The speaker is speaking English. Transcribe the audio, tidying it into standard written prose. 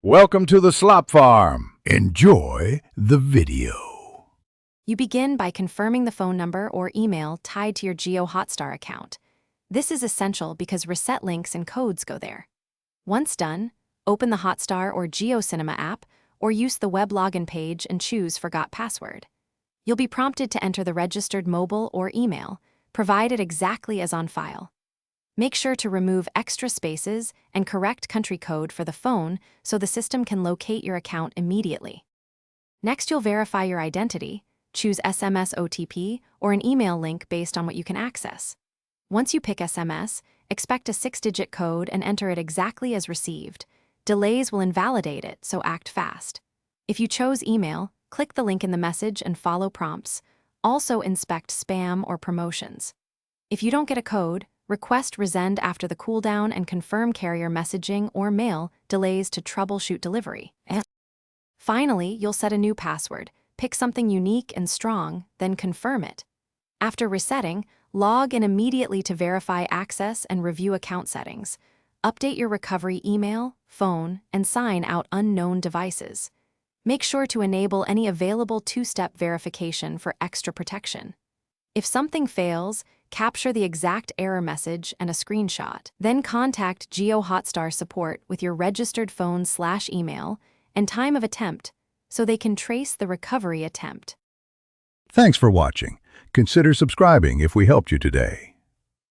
Welcome to the Slop Farm. Enjoy the video. You begin by confirming the phone number or email tied to your Jiohotstar account. This is essential because reset links and codes go there. Once done, open the Hotstar or JioCinema app or use the web login page and choose Forgot Password. You'll be prompted to enter the registered mobile or email, provided exactly as on file. Make sure to remove extra spaces and correct country code for the phone so the system can locate your account immediately. Next, you'll verify your identity, choose SMS OTP or an email link based on what you can access. Once you pick SMS, expect a 6-digit code and enter it exactly as received. Delays will invalidate it, so act fast. If you chose email, click the link in the message and follow prompts. Also inspect spam or promotions. If you don't get a code, request resend after the cooldown and confirm carrier messaging or mail delays to troubleshoot delivery. Finally, you'll set a new password, pick something unique and strong, then confirm it. After resetting, log in immediately to verify access and review account settings. Update your recovery email, phone, and sign out unknown devices. Make sure to enable any available two-step verification for extra protection. If something fails, capture the exact error message and a screenshot. Then contact Jiohotstar support with your registered phone/email and time of attempt so they can trace the recovery attempt. Thanks for watching. Consider subscribing if we helped you today.